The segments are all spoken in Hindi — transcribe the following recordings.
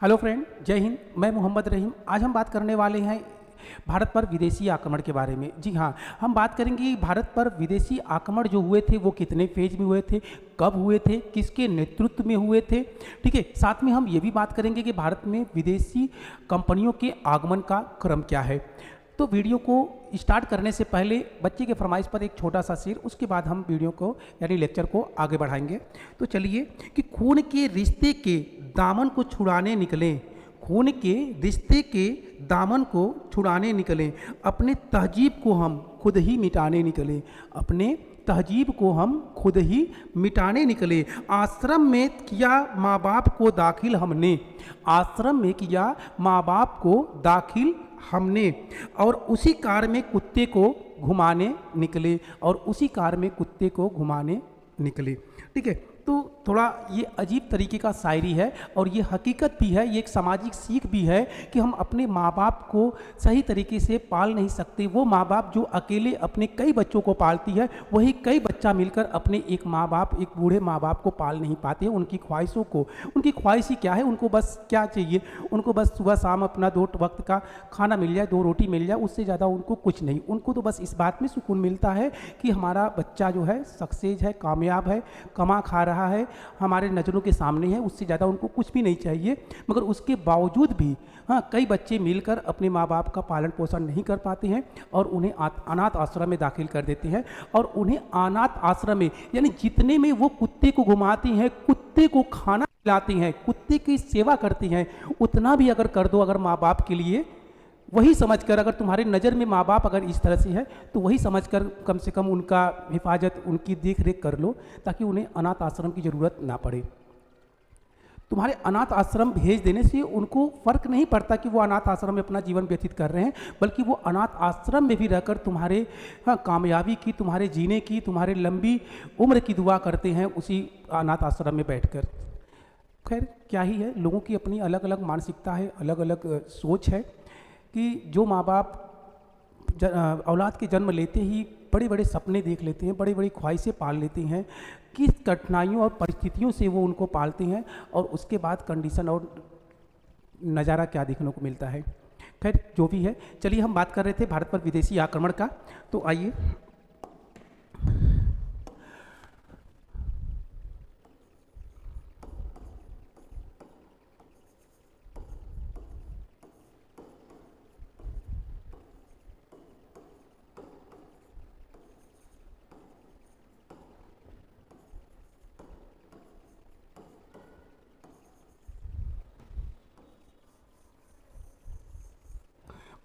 हेलो फ्रेंड, जय हिंद। मैं मोहम्मद रहीम। आज हम बात करने वाले हैं भारत पर विदेशी आक्रमण के बारे में। जी हाँ, हम बात करेंगे कि भारत पर विदेशी आक्रमण जो हुए थे वो कितने फेज में हुए थे, कब हुए थे, किसके नेतृत्व में हुए थे। ठीक है, साथ में हम ये भी बात करेंगे कि भारत में विदेशी कंपनियों के आगमन का क्रम क्या है। तो वीडियो को स्टार्ट करने से पहले बच्चे के फरमाइश पर एक छोटा सा शेर, उसके बाद हम वीडियो को यानी लेक्चर को आगे बढ़ाएंगे। तो चलिए कि खून के रिश्ते के दामन को छुड़ाने निकले, खून के रिश्ते के दामन को छुड़ाने निकले, अपने तहजीब को हम खुद ही मिटाने निकले, अपने तहजीब को हम खुद ही मिटाने निकले। आश्रम में किया माँ बाप को दाखिल हमने, आश्रम में किया माँ बाप को दाखिल हमने, और उसी कार में कुत्ते को घुमाने निकले, और उसी कार में कुत्ते को घुमाने निकले। ठीक है, तो थोड़ा ये अजीब तरीके का शायरी है और ये हकीकत भी है, ये एक सामाजिक सीख भी है कि हम अपने माँ बाप को सही तरीके से पाल नहीं सकते। वो माँ बाप जो अकेले अपने कई बच्चों को पालती है, वही कई बच्चा मिलकर अपने एक माँ बाप, एक बूढ़े माँ बाप को पाल नहीं पाते। उनकी ख्वाहिशों को, उनकी ख्वाहिश ही क्या है, उनको बस क्या चाहिए, उनको बस सुबह शाम अपना 2 वक्त का खाना मिल जाए, 2 रोटी मिल जाए, उससे ज़्यादा उनको कुछ नहीं। उनको तो बस इस बात में सुकून मिलता है कि हमारा बच्चा जो है सक्सेस है, कामयाब है, कमा खा रहा है, हमारे नज़रों के सामने है, उससे ज़्यादा उनको कुछ भी नहीं चाहिए। मगर उसके बावजूद भी हाँ, कई बच्चे मिलकर अपने माँ बाप का पालन पोषण नहीं कर पाते हैं और उन्हें अनाथ आश्रम में दाखिल कर देते हैं। और उन्हें अनाथ आश्रम में यानी जितने में वो कुत्ते को घुमाती हैं, कुत्ते को खाना खिलाती हैं, कुत्ते की सेवा करती हैं, उतना भी अगर कर दो अगर माँ बाप के लिए, वही समझकर, अगर तुम्हारी नज़र में माँ बाप अगर इस तरह से है तो वही समझकर कम से कम उनका हिफाजत, उनकी देख रेख कर लो, ताकि उन्हें अनाथ आश्रम की ज़रूरत ना पड़े। तुम्हारे अनाथ आश्रम भेज देने से उनको फ़र्क नहीं पड़ता कि वो अनाथ आश्रम में अपना जीवन व्यतीत कर रहे हैं, बल्कि वो अनाथ आश्रम में भी रहकर तुम्हारे कामयाबी की, तुम्हारे जीने की, तुम्हारे लंबी उम्र की दुआ करते हैं उसी अनाथ आश्रम में बैठकर। खैर क्या ही है, लोगों की अपनी अलग अलग मानसिकता है, अलग अलग सोच है कि जो माँ बाप औलाद के जन्म लेते ही बड़े बड़े सपने देख लेते हैं, बड़ी बड़ी ख्वाहिशें पाल लेते हैं, किस कठिनाइयों और परिस्थितियों से वो उनको पालते हैं और उसके बाद कंडीशन और नज़ारा क्या देखने को मिलता है। खैर जो भी है, चलिए हम बात कर रहे थे भारत पर विदेशी आक्रमण का। तो आइए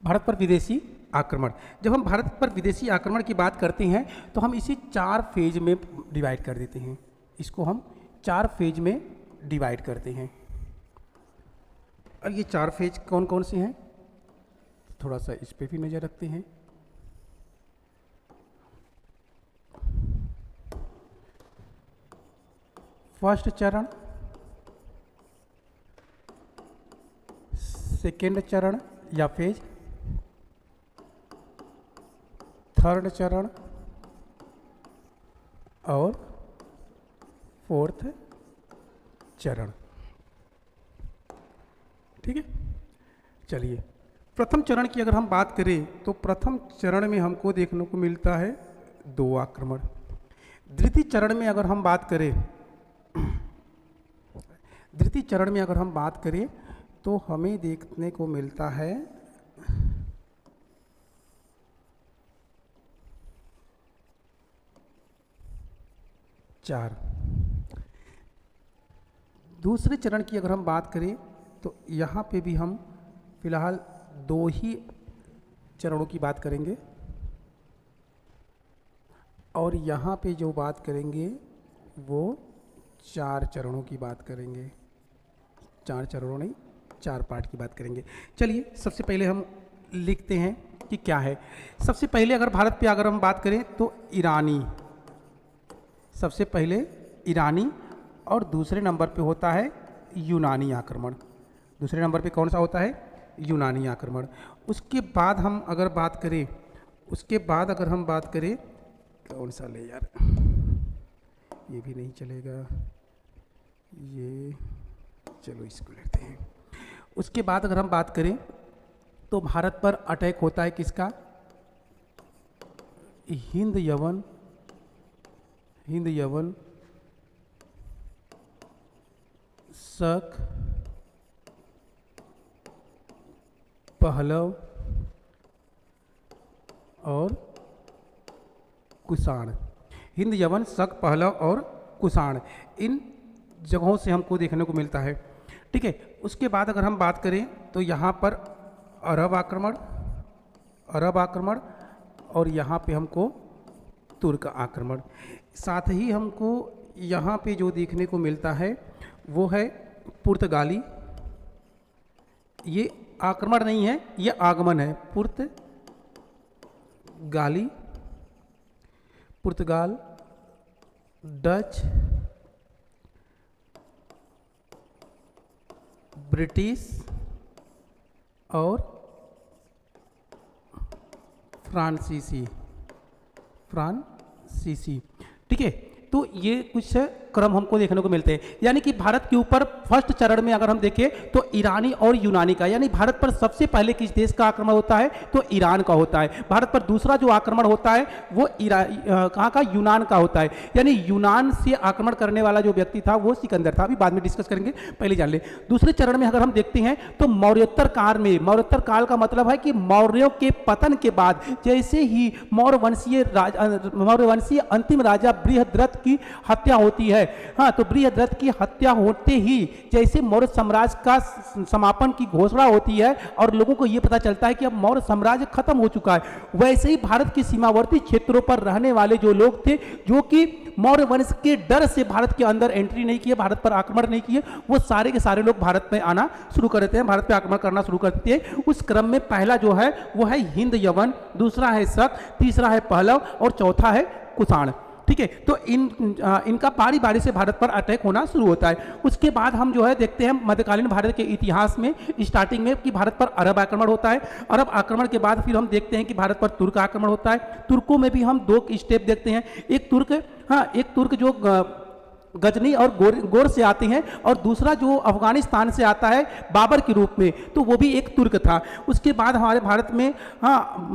भारत पर विदेशी आक्रमण। जब हम भारत पर विदेशी आक्रमण की बात करते हैं तो हम इसे 4 फेज में डिवाइड कर देते हैं। इसको हम 4 फेज में डिवाइड करते हैं। और ये 4 फेज कौन कौन से हैं, थोड़ा सा इस पे भी नज़र रखते हैं। फर्स्ट चरण, सेकेंड चरण या फेज, थर्ड चरण और फोर्थ चरण। ठीक है, चलिए प्रथम चरण की अगर हम बात करें तो प्रथम चरण में हमको देखने को मिलता है 2 आक्रमण। द्वितीय चरण में अगर हम बात करें, द्वितीय चरण में अगर हम बात करें तो हमें देखने को मिलता है 4। दूसरे चरण की अगर हम बात करें तो यहाँ पे भी हम फिलहाल 2 ही चरणों की बात करेंगे, और यहाँ पे जो बात करेंगे वो 4 चरणों की बात करेंगे। 4 चरणों नहीं, 4 पार्ट की बात करेंगे। चलिए सबसे पहले हम लिखते हैं कि क्या है। सबसे पहले अगर भारत पे अगर हम बात करें तो ईरानी, सबसे पहले ईरानी, और दूसरे नंबर पे होता है यूनानी आक्रमण। दूसरे नंबर पे कौन सा होता है, यूनानी आक्रमण। उसके बाद हम अगर बात करें, उसके बाद अगर हम बात करें, कौन सा ले यार, ये भी नहीं चलेगा, ये चलो इसको लेते हैं। उसके बाद अगर हम बात करें तो भारत पर अटैक होता है किसका? हिंद यवन शक, पहलव और कुषाण। हिंद यवन शक, पहलव और कुषाण, इन जगहों से हमको देखने को मिलता है। ठीक है, उसके बाद अगर हम बात करें तो यहाँ पर अरब आक्रमण और यहाँ पे हमको तुर्क आक्रमण। साथ ही हमको यहाँ पे जो देखने को मिलता है वो है पुर्तगाली। ये आक्रमण नहीं है, ये आगमन है। पुर्तगाल, डच, ब्रिटिश और फ्रांसीसी। ठीक है, तो ये कुछ क्रम हमको देखने को मिलते हैं। यानी कि भारत के ऊपर फर्स्ट चरण में अगर हम देखें तो ईरानी और यूनानी का, यानी भारत पर सबसे पहले किस देश का आक्रमण होता है? तो ईरान का होता है। भारत पर दूसरा जो आक्रमण होता है वो कहाँ का? यूनान का होता है। यानी यूनान से आक्रमण करने वाला जो व्यक्ति था वो सिकंदर था। अभी बाद में डिस्कस करेंगे, पहले जान ले। दूसरे चरण में अगर हम देखते हैं तो मौर्योत्तर काल का मतलब है कि मौर्यों के पतन के बाद जैसे ही मौर्यवंशीय अंतिम राजा बृहद्रथ की हत्या होती है, हाँ, तो बृहद्रथ की हत्या होते ही जैसे मौर्य साम्राज्य का समापन की घोषणा होती है और लोगों को यह पता चलता है कि अब मौर्य साम्राज्य खत्म हो चुका है, वैसे ही भारत के सीमावर्ती क्षेत्रों पर रहने वाले जो लोग थे, जो कि मौर्य वंश के डर से भारत के अंदर एंट्री नहीं किए, भारत पर आक्रमण नहीं किए, वो सारे के सारे लोग भारत में आना शुरू कर देते हैं, भारत पे आक्रमण करना शुरू कर देते हैं। उस क्रम में पहला जो है वो है हिंद यवन, दूसरा है शक, तीसरा है पहलव और चौथा है कुषाण। ठीक है, तो इनका बारी बारी से भारत पर अटैक होना शुरू होता है। उसके बाद हम जो है देखते हैं मध्यकालीन भारत के इतिहास में स्टार्टिंग में कि भारत पर अरब आक्रमण होता है। अरब आक्रमण के बाद फिर हम देखते हैं कि भारत पर तुर्क आक्रमण होता है। तुर्कों में भी हम दो स्टेप देखते हैं, एक तुर्क जो गजनी और गोर से आते हैं और दूसरा जो अफगानिस्तान से आता है बाबर के रूप में, तो वो भी एक तुर्क था। उसके बाद हमारे भारत में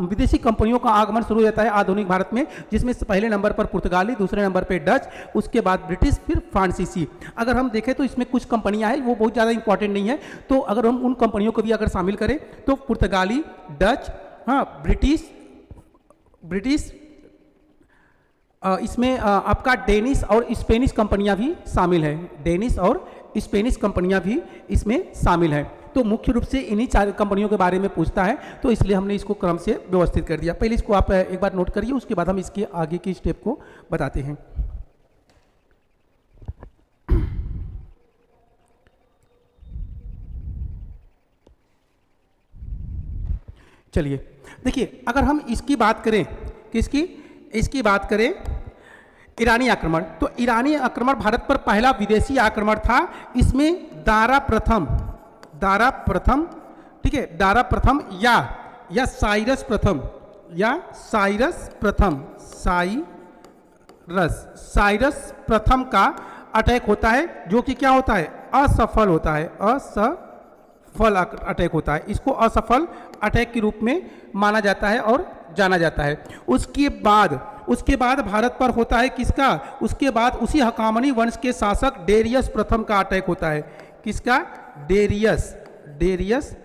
विदेशी कंपनियों का आगमन शुरू हो जाता है आधुनिक भारत में, जिसमें पहले नंबर पर पुर्तगाली, दूसरे नंबर पर डच, उसके बाद ब्रिटिश, फिर फ्रांसीसी। अगर हम देखें तो इसमें कुछ कंपनियां हैं वो बहुत ज़्यादा इंपॉर्टेंट नहीं है, तो अगर हम उन कंपनियों को भी अगर शामिल करें तो पुर्तगाली, डच, ब्रिटिश, इसमें आपका डेनिश और स्पेनिश कंपनियां भी शामिल हैं। डेनिश और स्पेनिश कंपनियां भी इसमें शामिल हैं। तो मुख्य रूप से इन्हीं चार कंपनियों के बारे में पूछता है, तो इसलिए हमने इसको क्रम से व्यवस्थित कर दिया। पहले इसको आप एक बार नोट करिए, उसके बाद हम इसके आगे की स्टेप को बताते हैं। चलिए देखिए, अगर हम इसकी बात करें, इसकी बात करें ईरानी आक्रमण, तो ईरानी आक्रमण भारत पर पहला विदेशी आक्रमण था। इसमें दारा प्रथम, ठीक है, दारा प्रथम या साइरस प्रथम का अटैक होता है, जो कि क्या होता है? असफल होता है, असफल अटैक होता है। इसको असफल अटैक के रूप में माना जाता है और जाना जाता है। उसके बाद भारत पर होता है किसका? उसके बाद उसी हकामनी वंश के शासक डेरियस प्रथम का अटैक होता है। किसका? डेरियस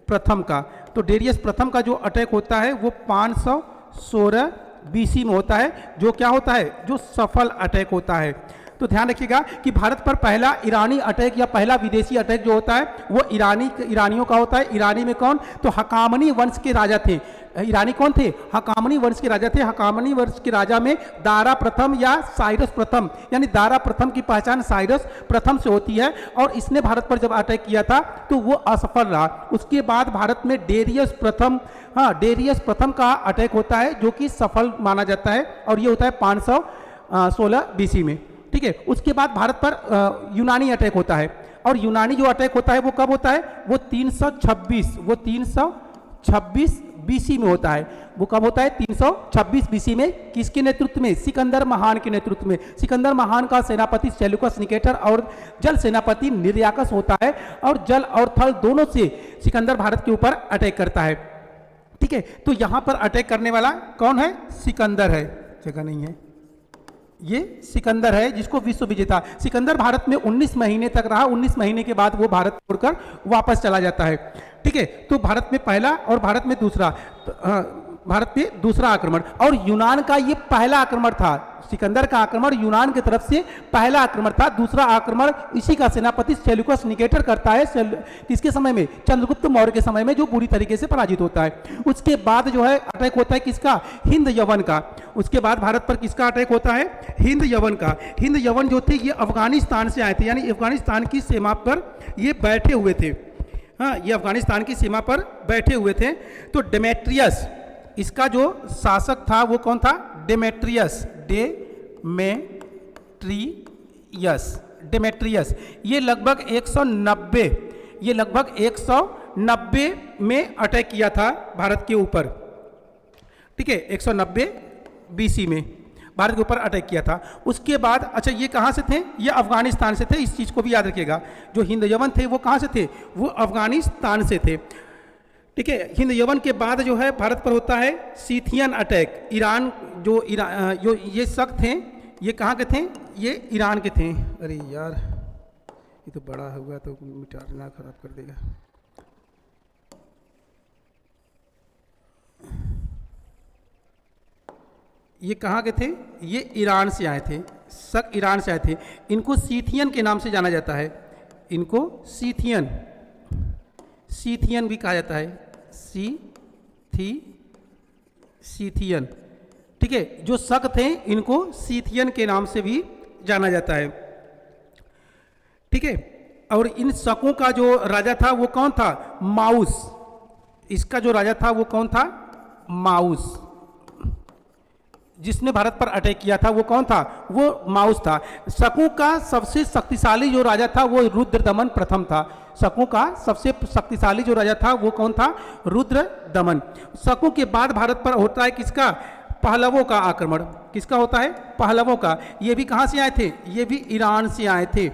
प्रथम का। तो डेरियस प्रथम का जो अटैक होता है वो 516 BC में होता है, जो क्या होता है? जो सफल अटैक होता है। तो ध्यान रखिएगा कि भारत पर पहला ईरानी अटैक या पहला विदेशी अटैक जो होता है वो ईरानियों का होता है। ईरानी में कौन? तो हकामनी वंश के राजा थे। ईरानी कौन थे? हकामनी वंश के राजा थे। हकामनी वंश के राजा में दारा प्रथम या साइरस प्रथम, यानी दारा प्रथम की पहचान साइरस प्रथम से होती है, और इसने भारत पर जब अटैक किया था तो वो असफल रहा। उसके बाद भारत में डेरियस प्रथम का अटैक होता है, जो कि सफल माना जाता है, और ये होता है 516 BC में। ठीक है, उसके बाद भारत पर यूनानी अटैक होता है, और यूनानी जो अटैक होता है वो कब होता है? वो 326 बीसी में होता है। वो कब होता है? 326 बीसी में। किसके नेतृत्व में? सिकंदर महान के नेतृत्व में। सिकंदर महान का सेनापति सेल्यूकस निकेटर और जल सेनापति निर्याकस होता है, और जल और थल दोनों से सिकंदर भारत के ऊपर अटैक करता है। ठीक है, तो यहां पर अटैक करने वाला कौन है? सिकंदर है, जगह नहीं है, ये सिकंदर है जिसको विश्व विजेता। सिकंदर भारत में 19 महीने तक रहा। 19 महीने के बाद वो भारत छोड़कर वापस चला जाता है। ठीक है, तो भारत में पहला और भारत में दूसरा, भारत में दूसरा आक्रमण, और यूनान का ये पहला आक्रमण था। सिकंदर का आक्रमण यूनान की तरफ से पहला आक्रमण था। दूसरा आक्रमण इसी का सेनापति सेल्यूकस निकेटर करता है, किसके समय में? चंद्रगुप्त मौर्य के समय में, जो बुरी तरीके से पराजित होता है। उसके बाद जो है अटैक होता है किसका? हिंद यवन का। उसके बाद भारत पर किसका अटैक होता है? हिंद यवन का। हिंद यवन जो थे ये अफगानिस्तान से आए थे, यानी अफगानिस्तान की सीमा पर ये बैठे हुए थे। हाँ, ये अफगानिस्तान की सीमा पर बैठे हुए थे। तो डेमेट्रियस, इसका जो शासक था वो कौन था? डेमेट्रियस। डेमेट्रियस ये लगभग 190 में अटैक किया था भारत के ऊपर। ठीक है, 190 बीसी में भारत के ऊपर अटैक किया था। उसके बाद अच्छा, ये कहाँ से थे? ये अफगानिस्तान से थे। इस चीज़ को भी याद रखिएगा। जो हिंद यवन थे वो कहाँ से थे? वो अफगानिस्तान से थे। ठीक है, हिंद यवन के बाद जो है भारत पर होता है सीथियन अटैक। ईरान जो ये शक थे, ये कहाँ के थे? ये ईरान के थे। अरे यार, ये तो बड़ा होगा तो मिटाना खराब कर देगा। ये कहाँ के थे? ये ईरान से आए थे। शक ईरान से आए थे। इनको सीथियन के नाम से जाना जाता है। इनको सीथियन भी कहा जाता है। सीथियन। ठीक है, जो शक थे इनको सीथियन के नाम से भी जाना जाता है। ठीक है, और इन शकों का जो राजा था वो कौन था? माउस। इसका जो राजा था वो कौन था? माउस। जिसने भारत पर अटैक किया था वो कौन था? वो माउस था। शकों का सबसे शक्तिशाली जो राजा था वो रुद्रदमन प्रथम था। शकों का सबसे शक्तिशाली जो राजा था वो कौन था? रुद्रदमन। शकों के बाद भारत पर होता है किसका? पहलवों का आक्रमण। किसका होता है? पहलवों का। ये भी कहाँ से आए थे? ये भी ईरान से आए थे।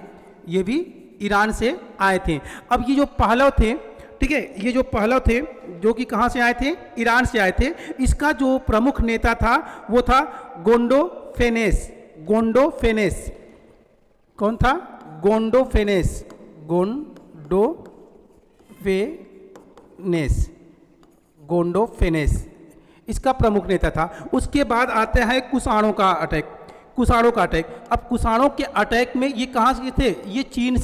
ये भी ईरान से आए थे। अब ये जो पहलव थे, ठीक है, ये जो पहलव थे जो कि कहाँ से आए थे? ईरान से आए थे। इसका जो प्रमुख नेता था वो था गोंडोफेनेस। कौन था? गोंडोफेनेस इसका प्रमुख नेता था। उसके बाद आता है कुषाणों का अटैक। अब कुषाणों के अटैक में ये कहाँ से थे? ये चीन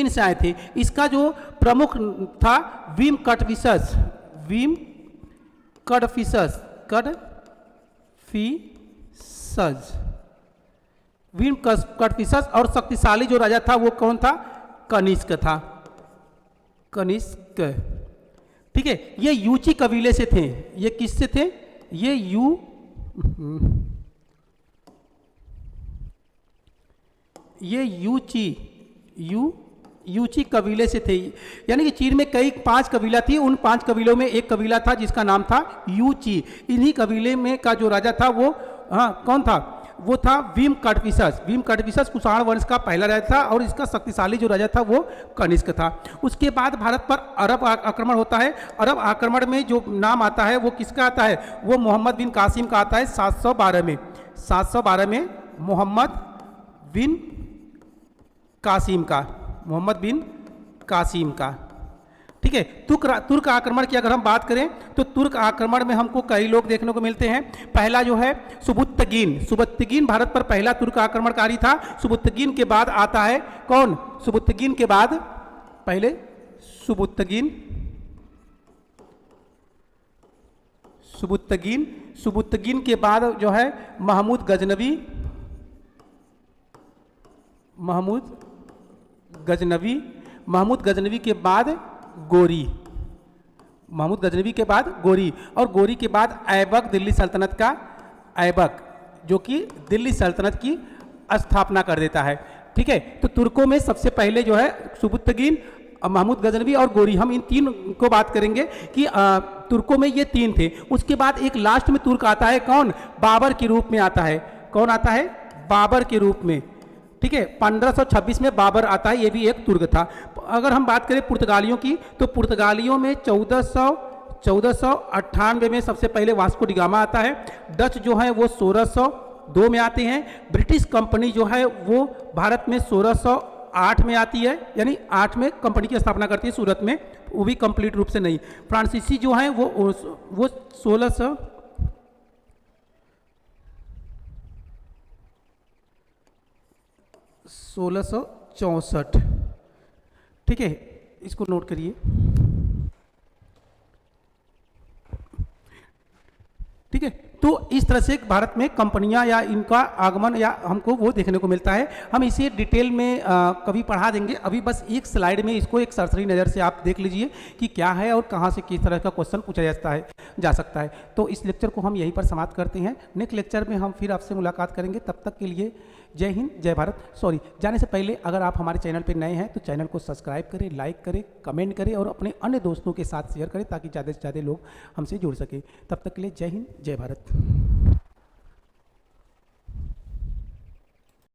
से आए थे। इसका जो प्रमुख था वीम कटफिसस। और शक्तिशाली जो राजा था वो कौन था? कनिष्क था। ठीक है, ये यूची कबीले से थे। ये किससे थे? ये यूची कबीले से थे। यानी कि चीन में 5 कबीला थी। उन 5 कबीलों में एक कबीला था जिसका नाम था यूची। इन्हीं कबीले में का जो राजा था वो कौन था? वो था वीम कटफिसस कुषाण वंश का पहला राजा था, और इसका शक्तिशाली जो राजा था वो कनिष्क था। उसके बाद भारत पर अरब आक्रमण होता है। अरब आक्रमण में जो नाम आता है वो किसका आता है? वो मोहम्मद बिन कासिम का आता है 712 में मोहम्मद बिन कासिम का। ठीक है, तुर्क आक्रमण की अगर हम बात करें तो तुर्क आक्रमण में हमको कई लोग देखने को मिलते हैं। पहला जो है सुबुत्तगीन भारत पर पहला तुर्क आक्रमणकारी था। सुबुत्तगीन के बाद आता है कौन? सुबुत्तगीन के बाद पहले सुबुत्तगीन के बाद जो है महमूद गजनवी के बाद गोरी, और गोरी के बाद ऐबक, दिल्ली सल्तनत का ऐबक, जो कि दिल्ली सल्तनत की स्थापना कर देता है। ठीक है, तो तुर्कों में सबसे पहले जो है सुबुत्तगीन महमूद गजनवी और गोरी, हम इन तीन को बात करेंगे कि तुर्कों में ये तीन थे। उसके बाद एक लास्ट में तुर्क आता है, कौन? बाबर के रूप में आता है। कौन आता है? बाबर के रूप में, ठीक है। 1526 में बाबर आता है, ये भी एक तुर्क था। अगर हम बात करें पुर्तगालियों की, तो पुर्तगालियों में 1498 में सबसे पहले वास्को डिगामा आता है। डच जो है वो 1602 में आते हैं। ब्रिटिश कंपनी जो है वो भारत में 1608 में आती है, यानी 8 में कंपनी की स्थापना करती है सूरत में, वो भी कंप्लीट रूप से नहीं। फ्रांसीसी जो है वो 1664, ठीक है, इसको नोट करिए, ठीक है। तो इस तरह से भारत में कंपनियां या इनका आगमन या हमको वो देखने को मिलता है। हम इसे डिटेल में कभी पढ़ा देंगे, अभी बस एक स्लाइड में इसको एक सरसरी नज़र से आप देख लीजिए कि क्या है और कहाँ से किस तरह का क्वेश्चन पूछा जा सकता है। तो इस लेक्चर को हम यहीं पर समाप्त करते हैं। नेक्स्ट लेक्चर में हम फिर आपसे मुलाकात करेंगे। तब तक के लिए जय हिंद, जय भारत। सॉरी, जाने से पहले अगर आप हमारे चैनल पर नए हैं तो चैनल को सब्सक्राइब करें, लाइक करें, कमेंट करें और अपने अन्य दोस्तों के साथ शेयर करें ताकि ज़्यादा से ज़्यादा लोग हमसे जुड़ सकें। तब तक के लिए जय हिंद, जय भारत।